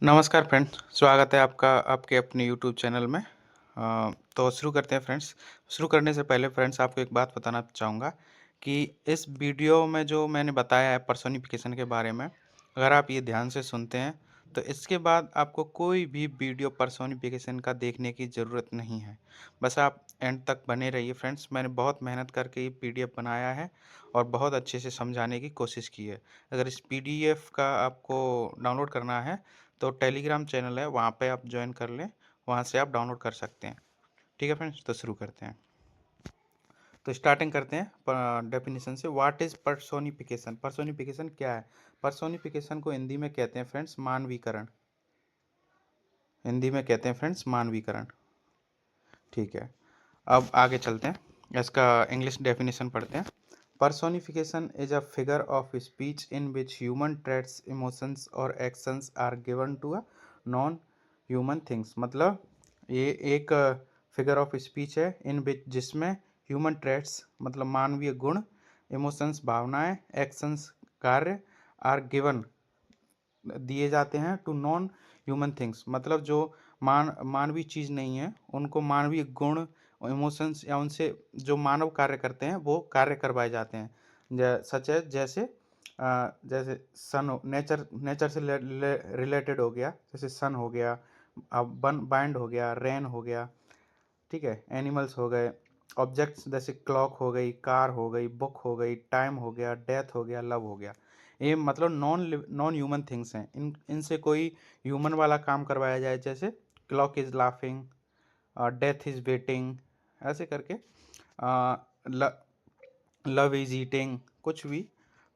नमस्कार फ्रेंड्स, स्वागत है आपका आपके अपने यूट्यूब चैनल में। तो शुरू करते हैं फ्रेंड्स। शुरू करने से पहले फ्रेंड्स आपको एक बात बताना चाहूँगा कि इस वीडियो में जो मैंने बताया है पर्सोनिफिकेशन के बारे में, अगर आप ये ध्यान से सुनते हैं तो इसके बाद आपको कोई भी वीडियो पर्सोनिफिकेशन का देखने की ज़रूरत नहीं है। बस आप एंड तक बने रहिए फ्रेंड्स। मैंने बहुत मेहनत करके ये पीडीएफ बनाया है और बहुत अच्छे से समझाने की कोशिश की है। अगर इस पीडीएफ का आपको डाउनलोड करना है तो टेलीग्राम चैनल है, वहाँ पे आप ज्वाइन कर लें, वहाँ से आप डाउनलोड कर सकते हैं। ठीक है फ्रेंड्स, तो शुरू करते हैं। तो स्टार्टिंग करते हैं डेफिनेशन से। What is personification? पर्सोनिफिकेशन क्या है? पर्सोनिफिकेशन को हिंदी में कहते हैं फ्रेंड्स मानवीकरण। हिंदी में कहते हैं फ्रेंड्स मानवीकरण। ठीक है, अब आगे चलते हैं, इसका इंग्लिश डेफिनेशन पढ़ते हैं। Personification is a figure of speech in which human traits, emotions और actions are given to a non human things. मतलब ये एक फिगर ऑफ स्पीच है इन विच जिसमें ह्यूमन ट्रेट्स मतलब मानवीय गुण, इमोशंस भावनाएं, एक्शंस कार्य, आर गिवन दिए जाते हैं टू नॉन ह्यूमन थिंग्स मतलब जो मानवीय चीज़ नहीं है उनको मानवीय गुण, इमोशंस या उनसे जो मानव कार्य करते हैं वो कार्य करवाए जाते हैं। सच है जैसे सन हो, नेचर नेचर से रिलेटेड हो गया, जैसे सन हो गया, अब बाइंड हो गया, रेन हो गया। ठीक है, एनिमल्स हो गए, ऑब्जेक्ट्स जैसे क्लॉक हो गई, कार हो गई, बुक हो गई, टाइम हो गया, डेथ हो गया, लव हो गया। ये मतलब नॉन ह्यूमन थिंग्स हैं। इनसे कोई ह्यूमन वाला काम करवाया जाए, जैसे clock is laughing, death is waiting, ऐसे करके लव इज ईटिंग, कुछ भी।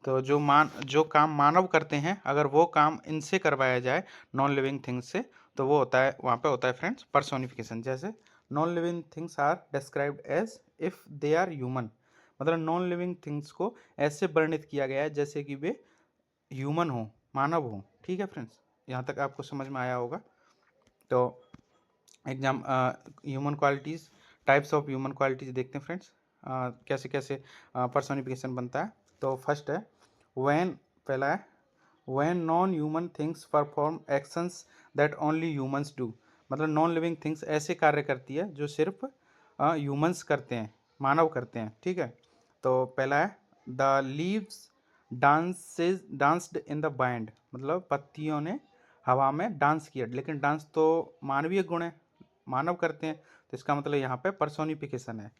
तो जो काम मानव करते हैं अगर वो काम इनसे करवाया जाए नॉन लिविंग थिंग्स से, तो वो होता है, वहाँ पे होता है फ्रेंड्स पर्सोनिफिकेशन। जैसे non living things are described as if they are human. मतलब नॉन लिविंग थिंग्स को ऐसे वर्णित किया गया है जैसे कि वे ह्यूमन हो, मानव हो। ठीक है फ्रेंड्स, यहाँ तक आपको समझ में आया होगा। तो exam human qualities, types of human qualities देखते हैं फ्रेंड्स, कैसे कैसे पर्सोनिफिकेशन बनता है। तो फर्स्ट है व्हेन, पहला है when non human things perform actions that only humans do. मतलब नॉन लिविंग थिंग्स ऐसे कार्य करती है जो सिर्फ ह्यूमंस करते हैं, मानव करते हैं। ठीक है, तो पहला है the leaves danced in the band. मतलब पत्तियों ने हवा में डांस किया, लेकिन डांस तो मानवीय गुण है, मानव करते हैं, तो इसका मतलब यहाँ पे पर्सोनिफिकेशन है।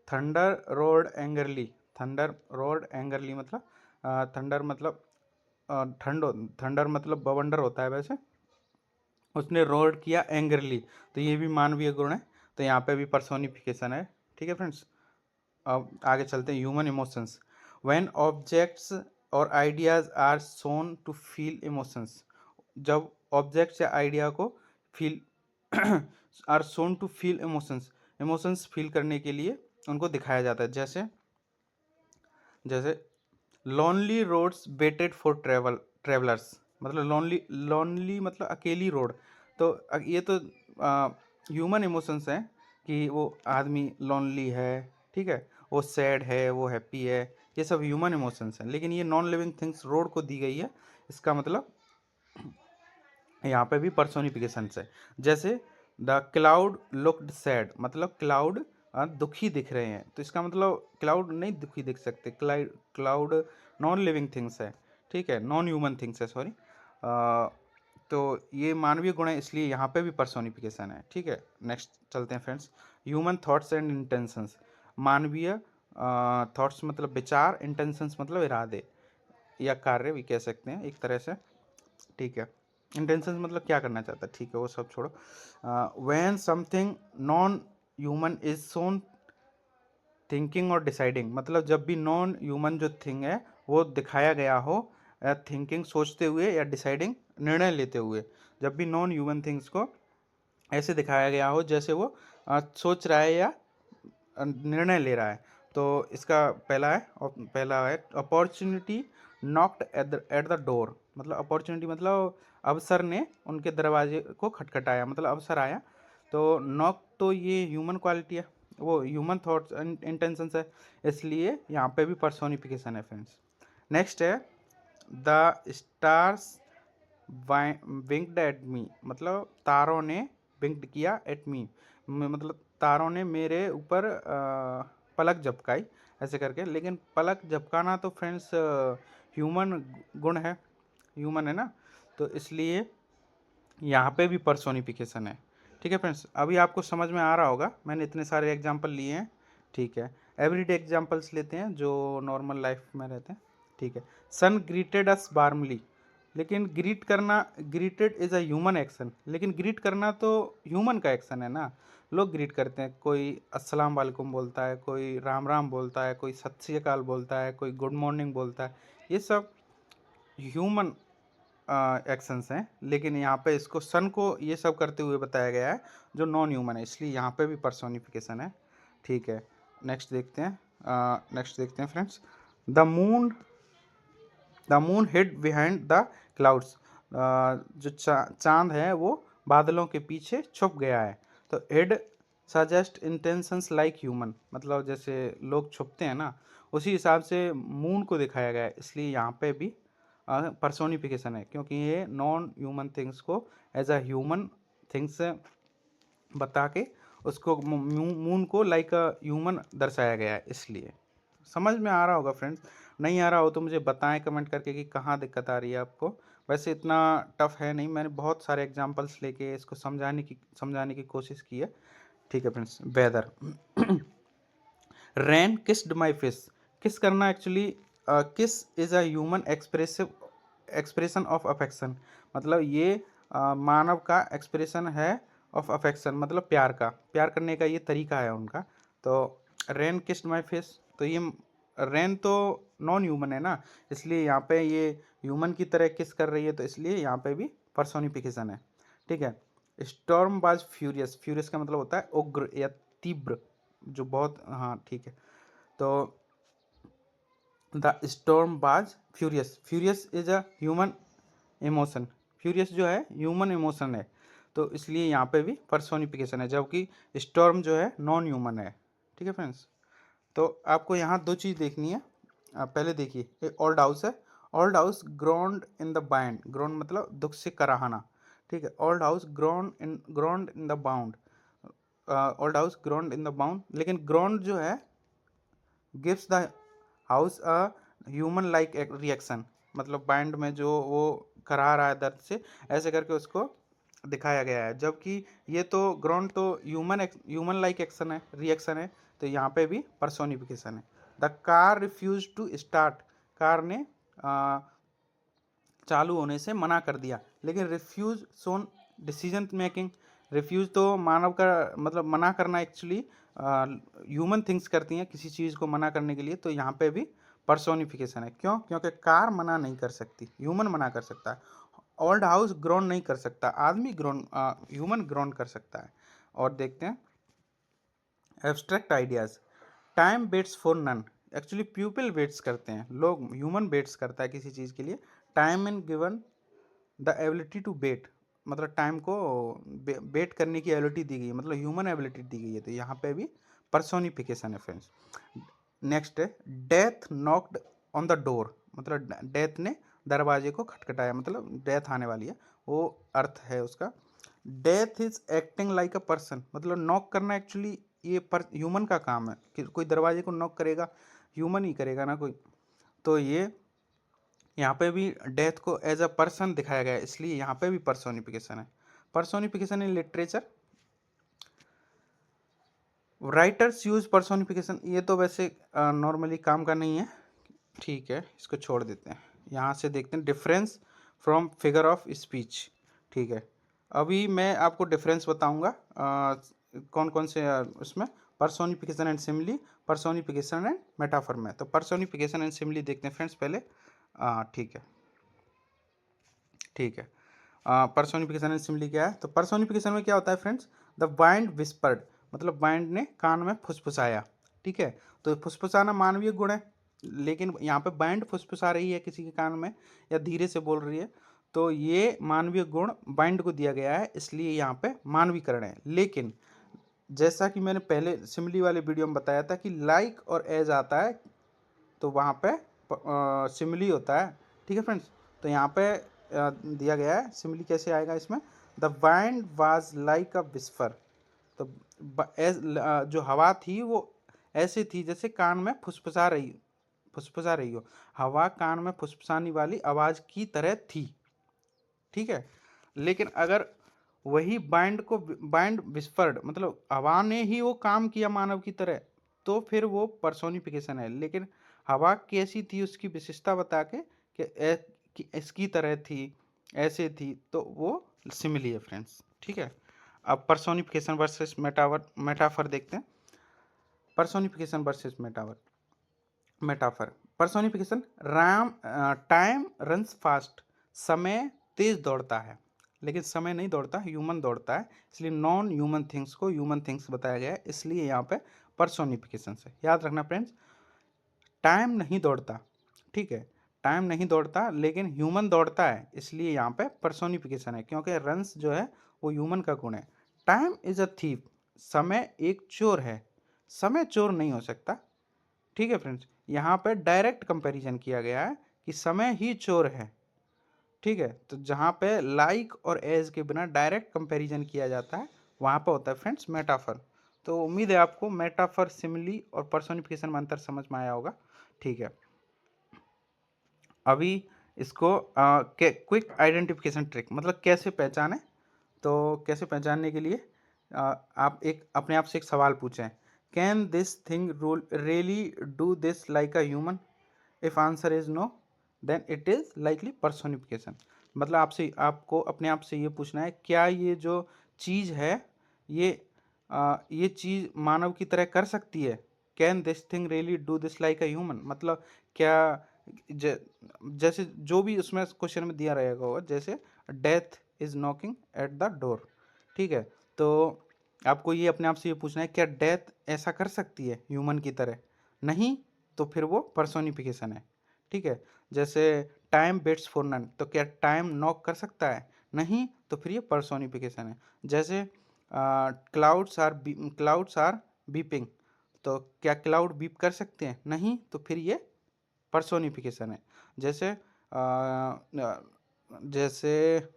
Thunder road angrily. Thunder road angrily मतलब थंडर मतलब थंडर मतलब बवंडर होता है वैसे, उसने रोड किया एंगरली, तो ये भी मानवीय गुण है, तो यहाँ पे भी पर्सोनिफिकेशन है। ठीक है फ्रेंड्स, अब आगे चलते हैं। ह्यूमन इमोशंस, व्हेन ऑब्जेक्ट्स और ideas are shown to feel emotions. जब ऑब्जेक्ट्स या आइडिया को feel are shown to feel emotions, emotions feel करने के लिए उनको दिखाया जाता है। जैसे जैसे lonely roads waited for travellers. मतलब लॉनली लॉनली मतलब अकेली रोड, तो ये तो ह्यूमन इमोशंस हैं कि वो आदमी लॉनली है, ठीक है, वो सैड है, वो हैप्पी है, ये सब ह्यूमन इमोशंस हैं। लेकिन ये नॉन लिविंग थिंग्स रोड को दी गई है, इसका मतलब यहाँ पे भी पर्सोनिफिकेशन है। जैसे द क्लाउड लुक्ड सैड, मतलब क्लाउड दुखी दिख रहे हैं, तो इसका मतलब क्लाउड नहीं दुखी दिख सकते, क्लाउड नॉन लिविंग थिंग्स है। ठीक है, नॉन ह्यूमन थिंग्स है, सॉरी। तो ये मानवीय गुण है, इसलिए यहाँ पे भी पर्सोनिफिकेशन है। ठीक है, नेक्स्ट चलते हैं friends. Human thoughts and intentions. मानवीय थॉट्स मतलब विचार, इंटेंशंस मतलब इरादे या कार्य भी कह सकते हैं एक तरह से। ठीक है, इंटेंशन मतलब क्या करना चाहता है, ठीक है, वो सब छोड़ो। When something non human is shown thinking और डिसाइडिंग। मतलब जब भी नॉन ह्यूमन जो थिंग है वो दिखाया गया हो, थिंकिंग सोचते हुए या डिसाइडिंग निर्णय लेते हुए, जब भी नॉन ह्यूमन थिंग्स को ऐसे दिखाया गया हो जैसे वो सोच रहा है या निर्णय ले रहा है, तो इसका पहला है opportunity knocked at the door. मतलब अपॉर्चुनिटी मतलब अवसर ने उनके दरवाजे को खटखटाया, मतलब अवसर आया। तो नॉक तो ये ह्यूमन क्वालिटी है, वो ह्यूमन थॉट्स एंड इंटेंशंस है, इसलिए यहाँ पे भी पर्सोनिफिकेशन है फ्रेंड्स। नेक्स्ट है द स्टार्स विंक्ड एट मी, मतलब तारों ने विंक्ड किया एट मी, मतलब तारों ने मेरे ऊपर पलक झपकाई, ऐसे करके। लेकिन पलक झपकाना तो फ्रेंड्स ह्यूमन गुण है, ह्यूमन है ना, तो इसलिए यहाँ पे भी पर्सोनिफिकेशन है। ठीक है फ्रेंड्स, अभी आपको समझ में आ रहा होगा, मैंने इतने सारे एग्जांपल लिए हैं। ठीक है, एवरीडे एग्जांपल्स लेते हैं जो नॉर्मल लाइफ में रहते हैं। ठीक है, सन ग्रीटेड अस वार्मली, लेकिन ग्रीट करना, greeted is a human action, लेकिन ग्रीट करना तो ह्यूमन का एक्शन है ना। लोग ग्रीट करते हैं, कोई अस्सलाम वालेकुम बोलता है, कोई राम राम बोलता है, कोई सत श्री अकाल बोलता है, कोई गुड मॉर्निंग बोलता है, ये सब ह्यूमन एक्शंस हैं। लेकिन यहाँ पे इसको सन को ये सब करते हुए बताया गया है जो नॉन ह्यूमन है, इसलिए यहाँ पे भी पर्सोनिफिकेशन है। ठीक है, नेक्स्ट देखते हैं, friends. The moon the moon hid behind the clouds, जो चांद है वो बादलों के पीछे छुप गया है। तो hid suggest intentions like human, मतलब जैसे लोग छुपते हैं ना, उसी हिसाब से मून को दिखाया गया है, इसलिए यहाँ पे भी पर्सोनिफिकेशन है, क्योंकि ये नॉन ह्यूमन थिंग्स को एज अ ह्यूमन थिंग्स बता के उसको मून को लाइक अ ह्यूमन दर्शाया गया है, इसलिए। समझ में आ रहा होगा फ्रेंड्स, नहीं आ रहा हो तो मुझे बताएं कमेंट करके कि कहाँ दिक्कत आ रही है आपको। वैसे इतना टफ है नहीं, मैंने बहुत सारे एग्जांपल्स लेके इसको समझाने की कोशिश की है। ठीक है फ्रेंड्स, वेदर। रेन किस्ड माई फिश, किस करना एक्चुअली, किस is a human expression of affection, मतलब ये मानव का एक्सप्रेशन है ऑफ अफेक्शन, मतलब प्यार करने का ये तरीका है उनका। तो रेन किस्ड माई फिश, तो ये रेन तो नॉन ह्यूमन है ना, इसलिए यहाँ पे ये ह्यूमन की तरह किस कर रही है, तो इसलिए यहाँ पे भी पर्सोनिफिकेशन है। ठीक है, स्टॉर्म वाज फ्यूरियस, फ्यूरियस का मतलब होता है उग्र या तीव्र, जो बहुत, हाँ ठीक है। तो the storm was furious, furious is a human emotion, furious जो है ह्यूमन इमोशन है, तो इसलिए यहाँ पे भी पर्सोनिफिकेशन है, जबकि स्टॉर्म जो है नॉन ह्यूमन है। ठीक है फ्रेंड्स, तो आपको यहाँ दो चीज़ देखनी है। पहले देखिए, एक ओल्ड हाउस है, old house ग्रोन्ड in the bind, ग्रोन्ड मतलब दुख से कराहना। ठीक है, old house ग्रोन्ड in the bound, old house ग्रोन्ड in the bound, लेकिन ग्रोन्ड जो है gives the house a human like reaction, मतलब बाइंड में जो वो करा रहा है दर्द से, ऐसे करके उसको दिखाया गया है, जबकि ये तो ग्राउंड तो ह्यूमन लाइक एक्शन है, रिएक्शन है, तो यहाँ पे भी पर्सोनिफिकेशन है। The car refuse to start, car ने चालू होने से मना कर दिया, लेकिन refuse shown decision making, refuse तो मानव का मतलब मना करना, एक्चुअली ह्यूमन थिंग्स करती हैं किसी चीज़ को मना करने के लिए, तो यहाँ पे भी पर्सोनिफिकेशन है। क्यों? क्योंकि कार मना नहीं कर सकती, ह्यूमन मना कर सकता है। ओल्ड हाउस ग्रोन नहीं कर सकता, आदमी ग्रोन, ह्यूमन ग्रोन कर सकता है। और देखते हैं abstract ideas, time waits for none, actually people waits करते हैं, लोग, ह्यूमन वेट्स करता है किसी चीज़ के लिए। Time in given the ability to wait, मतलब टाइम को वेट करने की एबिलिटी दी गई है, मतलब ह्यूमन एबिलिटी दी गई है, तो यहाँ पे भी पर्सोनिफिकेशन है फ्रेंड्स। नेक्स्ट है death knocked on the door, मतलब डेथ ने दरवाजे को खटखटाया, मतलब डेथ आने वाली है, वो अर्थ है उसका। Death is acting like a person, मतलब नॉक करना एक्चुअली ये ह्यूमन का काम है, कि कोई दरवाजे को नॉक करेगा, ह्यूमन ही करेगा ना कोई, तो ये यहाँ पे भी डेथ को एज अ पर्सन दिखाया गया है, इसलिए यहाँ पे भी पर्सोनिफिकेशन है। Personification in literature, writers use personification, ये तो वैसे नॉर्मली काम का नहीं है, ठीक है, इसको छोड़ देते हैं। यहाँ से देखते हैं difference from figure of speech. ठीक है, अभी मैं आपको डिफरेंस बताऊंगा कौन कौन से उसमें, personification and simile, personification and metaphor में। तो पर्सोनिफिकेशन एंड सिमिली देखते हैं फ्रेंड्स पहले। ठीक है, ठीक है, पर्सोनिफिकेशन एंड सिमिली क्या है, तो पर्सोनिफिकेशन में क्या होता है फ्रेंड्स, द वाइंड विस्पर्ड, मतलब वाइंड ने कान में फुसफुसाया। ठीक है, तो फुसफुसाना मानवीय गुण है, लेकिन यहाँ पे बैंड फुसफुसा रही है किसी के कान में या धीरे से बोल रही है, तो ये मानवीय गुण बाइंड को दिया गया है, इसलिए यहाँ पे मानवीकरण है। लेकिन जैसा कि मैंने पहले सिमिली वाले वीडियो में बताया था कि लाइक और एज आता है, तो वहाँ पे सिमिली होता है। ठीक है फ्रेंड्स, तो यहाँ पे दिया गया है, सिमिली कैसे आएगा इसमें, the wind was like a whisper. तो जो हवा थी वो ऐसे थी जैसे कान में फुसफुसा रही हो। हवा कान में फुसफुसाने वाली आवाज की तरह थी, ठीक है। लेकिन अगर वही बाइंड विस्पर्ड, मतलब हवा ने ही वो काम किया मानव की तरह, तो फिर वो पर्सोनिफिकेशन है। लेकिन हवा कैसी थी उसकी विशेषता बता के कि इसकी तरह थी, ऐसे थी, तो वो सिमिली है फ्रेंड्स, ठीक है। अब पर्सोनिफिकेशन वर्सेस मेटाफर देखते हैं। Personification versus metaphor. Personification, time runs fast, समय तेज दौड़ता है, लेकिन समय नहीं दौड़ता, ह्यूमन दौड़ता है, इसलिए नॉन ह्यूमन थिंग्स को ह्यूमन थिंग्स बताया गया है, इसलिए यहाँ पे पर्सोनिफिकेशन से याद रखना फ्रेंड्स। टाइम नहीं दौड़ता, ठीक है, टाइम नहीं दौड़ता, लेकिन ह्यूमन दौड़ता है, इसलिए यहाँ पे पर्सोनिफिकेशन है, क्योंकि रन्स जो है वो ह्यूमन का गुण है। टाइम इज अ थीफ, समय एक चोर है, समय चोर नहीं हो सकता, ठीक है फ्रेंड्स। यहाँ पे डायरेक्ट कंपैरिजन किया गया है कि समय ही चोर है, ठीक है। तो जहाँ पे लाइक और एज के बिना डायरेक्ट कंपैरिजन किया जाता है, वहाँ पे होता है फ्रेंड्स मेटाफर। तो उम्मीद है आपको मेटाफर, सिमिली और पर्सोनिफिकेशन में अंतर समझ में आया होगा, ठीक है। अभी इसको क्विक आइडेंटिफिकेशन ट्रिक, मतलब कैसे पहचाने। तो कैसे पहचानने के लिए आप एक अपने आप से एक सवाल पूछें, can this thing really do this like a human. If answer is no, then it is likely personification. मतलब आपको अपने आप से ये पूछना है, क्या ये जो चीज़ है, ये चीज़ मानव की तरह कर सकती है। Can this thing really do this like a human, मतलब क्या जैसे जो भी उसमें क्वेश्चन में दिया रहेगा वो, जैसे death is knocking at the door, ठीक है। तो आपको ये अपने आप से ये पूछना है, क्या डेथ ऐसा कर सकती है ह्यूमन की तरह। नहीं, तो फिर वो पर्सोनिफिकेशन है, ठीक है। जैसे टाइम बेट्स फॉर नन, तो क्या टाइम नॉक कर सकता है। नहीं, तो फिर ये पर्सोनिफिकेशन है। जैसे क्लाउड्स आर बीपिंग, तो क्या क्लाउड बीप कर सकते हैं। नहीं, तो फिर ये पर्सोनिफिकेशन है। जैसे जैसे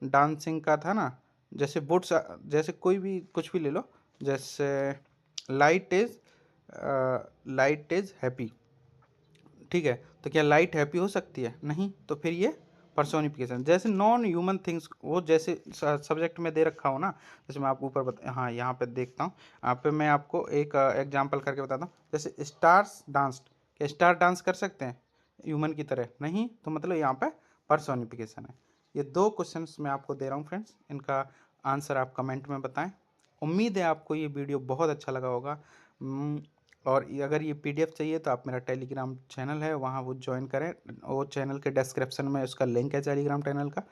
डांसिंग का था ना, जैसे बुट्स, जैसे कोई भी कुछ भी ले लो, जैसे लाइट इज हैप्पी, ठीक है। तो क्या लाइट हैप्पी हो सकती है। नहीं, तो फिर ये पर्सोनिफिकेशन। जैसे नॉन ह्यूमन थिंग्स, वो जैसे सब्जेक्ट में दे रखा हो ना, जैसे मैं आपको ऊपर हाँ यहाँ पे देखता हूँ, यहाँ पे मैं आपको एक एग्जांपल करके बताता हूँ। जैसे स्टार्स डांस्ड, क्या स्टार डांस कर सकते हैं ह्यूमन की तरह। नहीं, तो मतलब यहाँ पे पर्सोनिफिकेशन है। ये 2 क्वेश्चंस मैं आपको दे रहा हूँ फ्रेंड्स, इनका आंसर आप कमेंट में बताएं। उम्मीद है आपको ये वीडियो बहुत अच्छा लगा होगा। और अगर ये पीडीएफ चाहिए तो आप मेरा टेलीग्राम चैनल है, वहाँ वो ज्वाइन करें। वो चैनल के डिस्क्रिप्शन में उसका लिंक है टेलीग्राम चैनल का,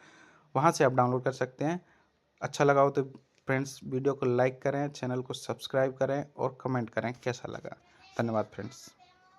वहाँ से आप डाउनलोड कर सकते हैं। अच्छा लगा हो तो फ्रेंड्स वीडियो को लाइक करें, चैनल को सब्सक्राइब करें और कमेंट करें कैसा लगा। धन्यवाद फ्रेंड्स।